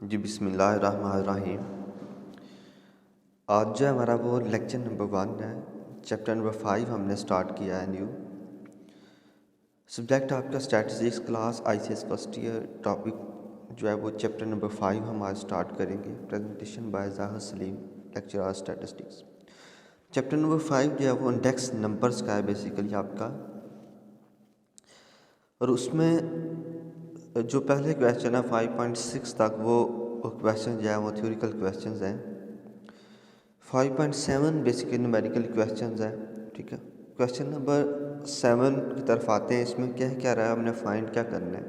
जी बिस्मिल्लाहिर्रहमानिर्रहीम। आज जो है हमारा वो लेक्चर नंबर 1 है। चैप्टर नंबर 5 हमने स्टार्ट किया है न्यू। सब्जेक्ट आपका statistics class ICS first year. Topic जो है वो चैप्टर नंबर 5 हम आज स्टार्ट करेंगे। प्रेजेंटेशन बाय ज़ाहिर Salim, lecturer statistics. Chapter number 5 जो है वो इंडेक्स नंबर्स का है बेसिकली आपका। और उसमें जो पहले क्वेश्चन है 5.6 तक वो क्वेश्चन जो है वो थ्योरिकल क्वेश्चंस हैं। 5.7 बेसिकली न्यूमेरिकल क्वेश्चंस हैं। ठीक है, क्वेश्चन नंबर 7 की तरफ आते हैं। इसमें क्या क्या रहा है, हमने फाइंड क्या करना है।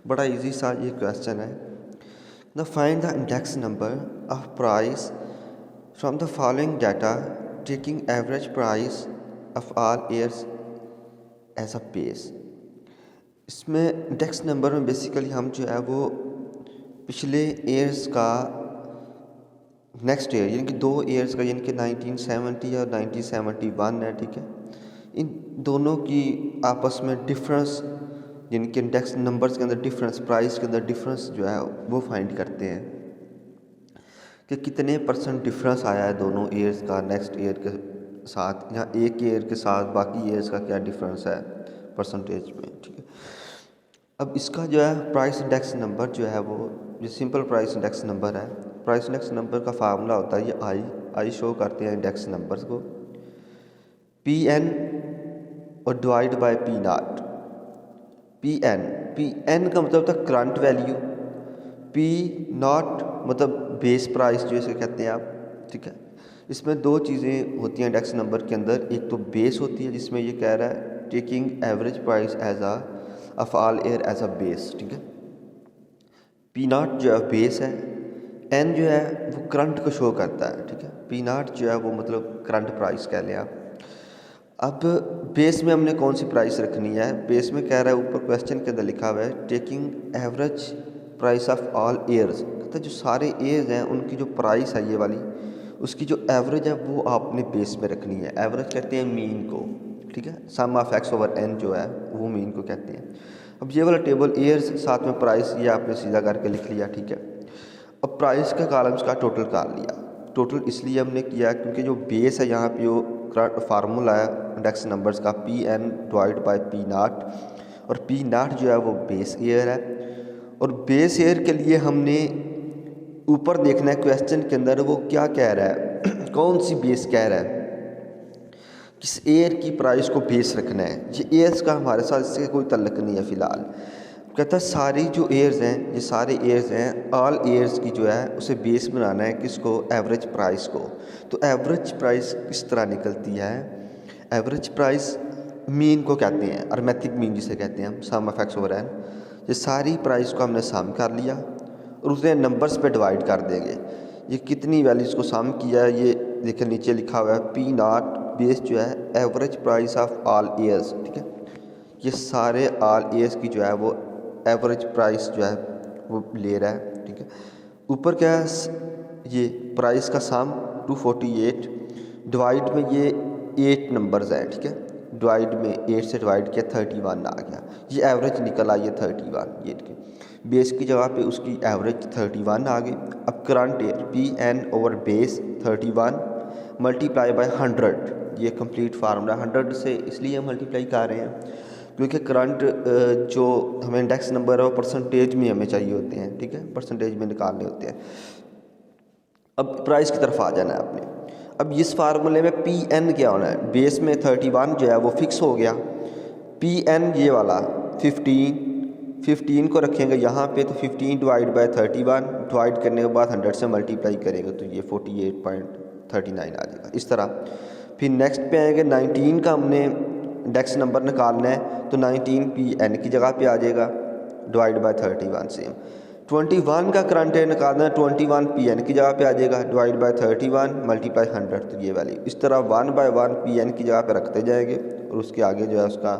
बड़ा इजी सा ये क्वेश्चन है। The find the index number of price from the following data taking average price of all years as a base. इसमें इंडेक्स नंबर में बेसिकली हम जो है वो पिछले ईयर्स का नेक्स्ट ईयर यानी कि 2 ईयर्स का यानी कि 1970 और 1971 है। ठीक है, इन दोनों की आपस में डिफरेंस यानी कि इंडेक्स नंबर्स के अंदर डिफरेंस, प्राइस के अंदर डिफरेंस जो है वो फाइंड करते हैं कि कितने % डिफरेंस आया है दोनों ईयर्स का नेक्स्ट ईयर के साथ, या एक ईयर के साथ बाकी ईयर्स का क्या डिफरेंस है परसेंटेज में। ठीक है, अब इसका जो है प्राइस इंडेक्स नंबर जो है वो जो सिंपल प्राइस इंडेक्स नंबर है। प्राइस इंडेक्स नंबर का फार्मूला होता है ये आई शो करते हैं इंडेक्स नंबर्स को, पी एन और divide by P naught. P n का मतलब होता है करंट वैल्यू, पी नॉट मतलब बेस प्राइस जो इसे कहते हैं आप। ठीक है, इसमें दो चीज़ें होती हैं इंडेक्स नंबर के अंदर। एक तो बेस होती है जिसमें ये कह रहा है taking average price as a of all year as a base. ठीक है, पी नॉट जो है बेस है, एन जो है वो करंट को शो करता है। ठीक है, पी नॉट जो है वो मतलब करंट प्राइस कह लें आप। अब बेस में हमने कौन सी प्राइस रखनी है। बेस में कह रहा है ऊपर क्वेश्चन के अंदर लिखा हुआ है taking average price of all years. कहता है जो सारे ईयर्स हैं उनकी जो प्राइस है ये वाली, उसकी जो एवरेज है वो आपने बेस में रखनी है। एवरेज कहते हैं मीन को। ठीक है, सम ऑफ एक्स ओवर एन जो है वो मीन को कहते हैं। अब ये वाला टेबल ईयर्स साथ में प्राइस ये आपने सीधा करके लिख लिया। ठीक है, अब प्राइस के कॉलम्स का टोटल कर लिया। टोटल इसलिए हमने किया क्योंकि जो बेस है यहाँ पे वो फार्मूला है इंडेक्स नंबर्स का p n divide by P naught, और पी नाट जो है वो बेस ईयर है। और बेस ईयर के लिए हमने ऊपर देखना है क्वेश्चन के अंदर वो क्या कह रहा है कौन सी बेस कह रहा है, किस ईयर की प्राइस को बेस रखना है। ये ईयर्स का हमारे साथ इससे कोई तल्लक नहीं है फ़िलहाल। कहता है सारी जो ईयर्स हैं, ये सारे ईयर्स हैं, ऑल ईयर्स की जो है उसे बेस बनाना है किसको, एवरेज प्राइस को। तो एवरेज प्राइस किस तरह निकलती है, एवरेज प्राइस मीन को कहते हैं, अर्थमेटिक मीन जिसे कहते हैं हम, सम ऑफ एक्स ओवर एन। ये सारी प्राइस को हमने सम कर लिया और उसे नंबर्स पे डिवाइड कर देंगे। ये कितनी वैल्यूज़ को सम किया है ये देखिए नीचे लिखा हुआ है पी नॉट बेस जो है average price of all years. ठीक है, ये सारे ऑल ईयर्स की जो है वो एवरेज प्राइस जो है वो ले रहा है। ठीक है, ऊपर क्या है ये प्राइस का सम 248, डिवाइड में ये 8 नंबर्स हैं। ठीक है, डिवाइड में 8 से डिवाइड किया 31 आ गया, ये एवरेज निकल आई है 31। ये बेस की जगह पे उसकी एवरेज 31 आ गई। अब current year P N over base 31 multiply by 100, ये कंप्लीट फार्मूला 100 से इसलिए मल्टीप्लाई कर रहे हैं क्योंकि करंट जो हमें इंडेक्स नंबर है वो परसेंटेज में हमें चाहिए होते हैं। ठीक है, परसेंटेज में निकालने होते हैं। अब प्राइस की तरफ आ जाना है आपने। अब इस फार्मूले में पी एन क्या होना है, बेस में 31 जो है वो फिक्स हो गया। पी एन ये वाला 15 को रखेंगे यहाँ पे, तो 15 डिवाइड बाय 31 डिवाइड करने के बाद 100 से मल्टीप्लाई करेंगे तो ये 48.39 आ जाएगा इस तरह। फिर नेक्स्ट पे आएंगे 19 का हमने इंडेक्स नंबर निकालना है, तो 19 पी एन की जगह पे आ जाएगा डिवाइड बाय 31 सेम। 21 का करंट ईयर निकालना है, 21 पी एन की जगह पे आ जाएगा डिवाइड बाय 31 मल्टीप्लाई 100, तो ये वैल्यू इस तरह 1 बाय 1 पी एन की जगह पे रखते जाएंगे और उसके आगे जो है उसका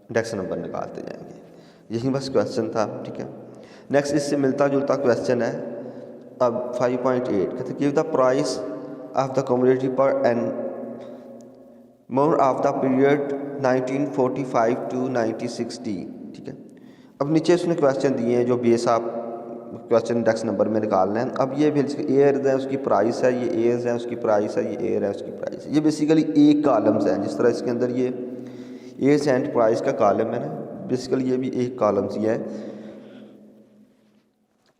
इंडेक्स नंबर निकालते जाएंगे। यही बस क्वेश्चन था। ठीक है, नेक्स्ट इससे मिलता जुलता क्वेश्चन है अब 5.8, कहते give the price of the commodity per n more of the period 1945 to 1960। ठीक है, अब नीचे उसने क्वेश्चन दिए हैं जो बेस आप क्वेश्चन इंडेक्स नंबर में निकालना है। अब ये एयर्स है उसकी प्राइस है, ये एयर्स है उसकी प्राइस है, ये एयर है उसकी प्राइस है। ये बेसिकली एक कॉलम्स है, जिस तरह इसके अंदर ये एयर्स एंड प्राइस का कॉलम है ना, बेसिकली ये भी एक कॉलम्स ही है।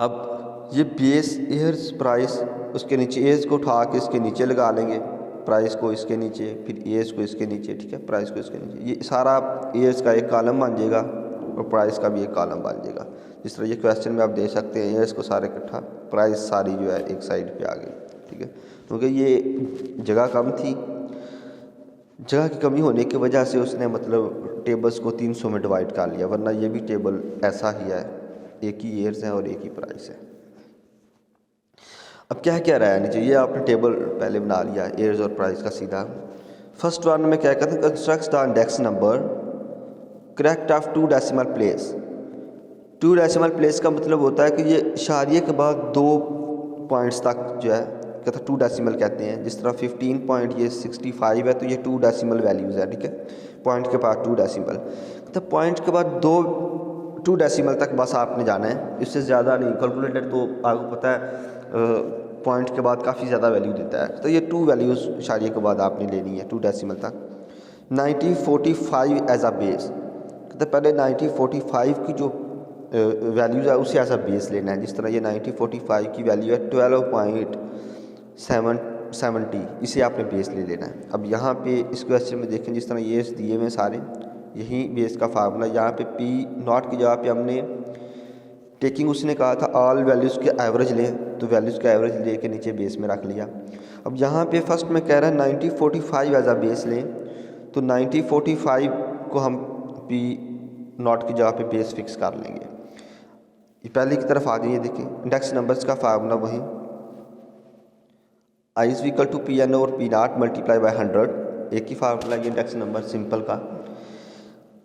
अब ये बेस एयर्स प्राइस, उसके नीचे एयर्स को उठा के इसके नीचे लगा लेंगे, प्राइस को इसके नीचे, फिर एयर्स को इसके नीचे, ठीक है, प्राइस को इसके नीचे। ये सारा एयर्स का एक कॉलम बन जाएगा और प्राइस का भी एक कॉलम बन जाएगा। जिस तरह ये क्वेश्चन में आप देख सकते हैं एयर्स को सारे इकट्ठा, प्राइस सारी जो है एक साइड पे आ गई, ठीक है। क्योंकि ये जगह कम थी, जगह की कमी होने की वजह से उसने मतलब टेबल्स को 300 में डिवाइड कर लिया, वरना ये भी टेबल ऐसा ही है, एक ही एयर्स है और एक ही प्राइस है। अब क्या क्या रहा है नीचे, ये आपने टेबल पहले बना लिया एयर्स और प्राइस का सीधा। फर्स्ट वन में क्या कहते हैं, construct the index number correct of 2 decimal place. 2 decimal place का मतलब होता है कि ये इशारिये के बाद 2 पॉइंट्स तक जो है कहता है 2 डेसिमल कहते हैं। जिस तरह 15 पॉइंट ये 65 है तो ये 2 डेसिमल वैल्यूज़ है, ठीक है, पॉइंट के बाद 2 डेसिमल। तो पॉइंट के बाद 2 डेसिमल तक बस आपने जाना है, इससे ज़्यादा नहीं। कैलकुलेटर तो आपको पता है पॉइंट के बाद काफ़ी ज़्यादा वैल्यू देता है, तो ये 2 वैल्यूज़ इशारिये के बाद आपने लेनी है 2 डेसिमल तक। 1945 एज आ बेस, तो पहले 1945 की जो वैल्यूज़ है उसे एज आ बेस लेना है। जिस तरह ये 1945 की वैल्यू है 12.770, इसे आपने बेस ले लेना है। अब यहाँ पे इस क्वेश्चन में देखें, जिस तरह ये दिए हुए सारे, यही बेस का फार्मूला। यहाँ पे पी नॉट की जगह पे हमने टेकिंग, उसने कहा था ऑल वैल्यूज़ के एवरेज लें, तो वैल्यूज़ का एवरेज ले के नीचे बेस में रख लिया। अब यहाँ पे फर्स्ट में कह रहा है 1945 एज आ बेस लें, तो 1945 को हम पी नॉट की जगह पे बेस फिक्स कर लेंगे। ये पहले की तरफ आ जाइए, देखिए इंडेक्स नंबर्स का फार्मूला वही I is equal to p n और पी नॉट मल्टीप्लाई बाय 100, एक ही फार्मूला ये इंडेक्स नंबर सिंपल का।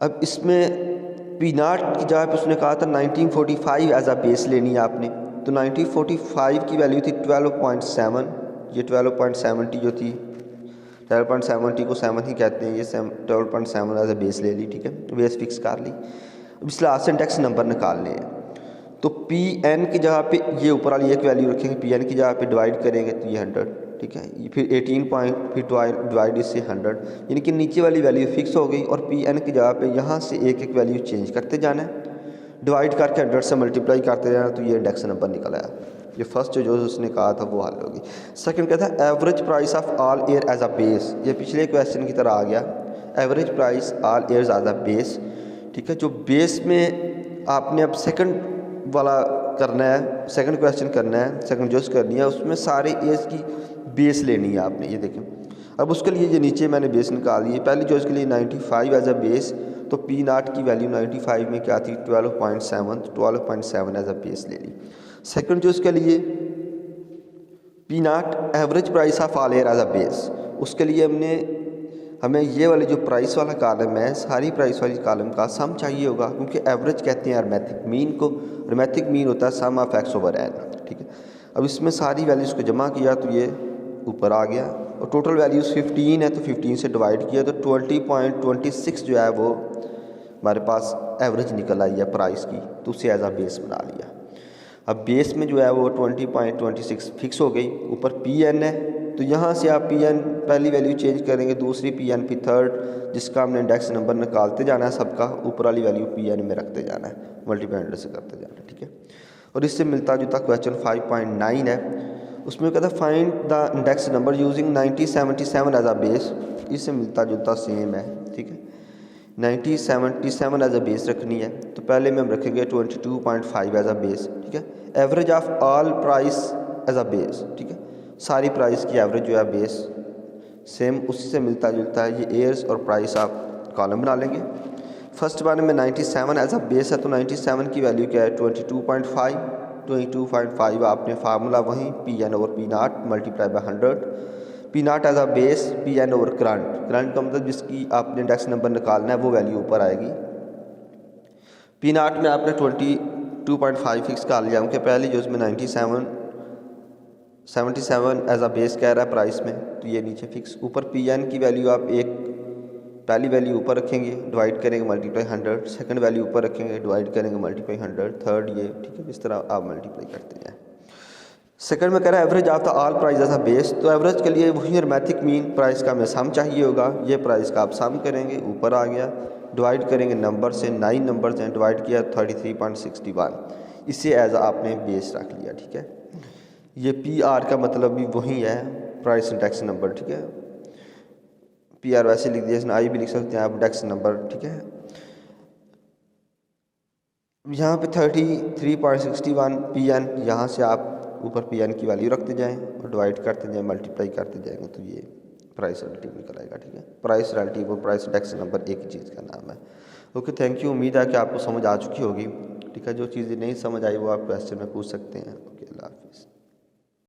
अब इसमें पी नॉट की जगह पे उसने कहा था 1945 एज आ बेस लेनी है आपने, तो 1945 की वैल्यू थी 12.7, ये 12.70 जो थी, 12.70 को 7 ही कहते हैं, ये 12.7 एज आ बेस ले ली, ठीक है, बेस फिक्स कर ली। अब इस लास्ट इंडेक्स नंबर निकालने हैं, तो पी एन की जगह पे ये ऊपर वाली एक वैल्यू रखेंगे, पी एन की जगह पे डिवाइड करेंगे तो ये 100, ठीक है, फिर 18 पॉइंट, फिर डिवाइड इससे 100, यानी कि नीचे वाली वैल्यू फिक्स हो गई। और पी एन की जगह पे यहाँ से एक एक वैल्यू चेंज करते जाना है, डिवाइड करके 100 से मल्टीप्लाई करते जाना, तो ये इंडेक्स नंबर निकल आया। ये फर्स्ट जो उसने कहा था वो हल होगी। सेकंड कहता है average price of all year as a base, ये पिछले क्वेश्चन की तरह आ गया, average price all years as a base, ठीक है। जो बेस में आपने अब सेकंड वाला करना है, सेकंड क्वेश्चन करना है, सेकंड जोश करनी है, उसमें सारे एज की बेस लेनी है आपने, ये देखें। अब उसके लिए ये नीचे मैंने बेस निकाल दी है। पहली चॉइस के लिए 95 एज अ बेस, तो पी नॉट की वैल्यू 95 में क्या थी 12.7, 12.7 एज अ बेस ले ली। सेकंड चॉइस के लिए P not average price of all year as a base, उसके लिए हमें ये वाली जो प्राइस वाला कॉलम है, सारी प्राइस वाली कॉलम का सम चाहिए होगा, क्योंकि एवरेज कहते हैं अरमेथिक मीन को, अरमेथिक मीन होता है सम ऑफ एक्स ओवर एन, ठीक है। अब इसमें सारी वैल्यूज़ को जमा किया तो ये ऊपर आ गया, और टोटल वैल्यूज़ 15 है तो 15 से डिवाइड किया तो 20.26 जो है वो हमारे पास एवरेज निकल आई है प्राइस की, तो उसे एज आ बेस बना लिया। अब बेस में जो है वो 20.26 फिक्स हो गई, ऊपर पी एन है, तो यहाँ से आप पी एन पहली वैल्यू चेंज करेंगे, दूसरी पी एन, फिर थर्ड, जिसका हमने इंडेक्स नंबर निकालते जाना है सबका, ऊपर वाली वैल्यू पी एन में रखते जाना है, मल्टीप्लाई 100 से करते जाना है, ठीक है। और इससे मिलता जुलता क्वेश्चन 5.9 है, उसमें कहता है find the index number using 1977 as a base, इससे मिलता जुलता सेम है, ठीक है। 1977 एज अ बेस रखनी है, तो पहले में हम रखेंगे 22.5 एज अ बेस, ठीक है। Average of all price as a base, ठीक है, सारी प्राइस की एवरेज जो है बेस सेम उसी से मिलता जुलता है। ये एयर्स और प्राइस आप कॉलम बना लेंगे। फर्स्ट वन में 97 एज अ बेस है, तो 97 की वैल्यू क्या है 22.5, 22.5 आपने फार्मूला वहीं P N over P not multiply by 100, P not as a base, P N over current, current का मतलब जिसकी आपने इंडेक्स नंबर निकालना है वो वैल्यू ऊपर आएगी। पी नॉट में आपने 22.5 फिक्स कर लिया, उनके पहले जो उसमें 77 एज अ बेस कह रहा है प्राइस में, तो ये नीचे फिक्स। ऊपर पी एन की वैल्यू आप एक पहली वैल्यू ऊपर रखेंगे, डिवाइड करेंगे मल्टीप्लाई 100, सेकंड वैल्यू ऊपर रखेंगे, डिवाइड करेंगे मल्टीप्लाई 100, थर्ड ये, ठीक है, इस तरह आप मल्टीप्लाई करते हैं। सेकंड में कह रहा है average of the all price as a base, तो एवरेज के लिए वही अरमेटिक मीन प्राइस का हमें सम चाहिए होगा, ये प्राइस का आप सम करेंगे, ऊपर आ गया, डिवाइड करेंगे नंबर से, 9 नंबर हैं, डिवाइड किया 33.61, इसे एज आपने बेस रख लिया, ठीक है। ये पी आर का मतलब भी वही है, प्राइस इंडेक्स नंबर, ठीक है। पी आर वैसे लिख दिया, इसमें आई भी लिख सकते हैं आप, इंडेक्स नंबर, ठीक है। यहाँ पे 33.61 पी एन, यहाँ से आप ऊपर पी एन की वैल्यू रखते जाएं और डिवाइड करते जाएं, मल्टीप्लाई करते जाएंगे, तो ये प्राइस रिलेटिव निकल आएगा, ठीक है। प्राइस रिलेटिव और प्राइस इंडेक्स नंबर एक ही चीज़ का नाम है। Okay, thank you. उम्मीद है कि आपको समझ आ चुकी होगी, ठीक है। जो चीज़ें नहीं समझ आई वो आप क्वेश्चन में पूछ सकते हैं। ओके, अल्लाह हाफिज़।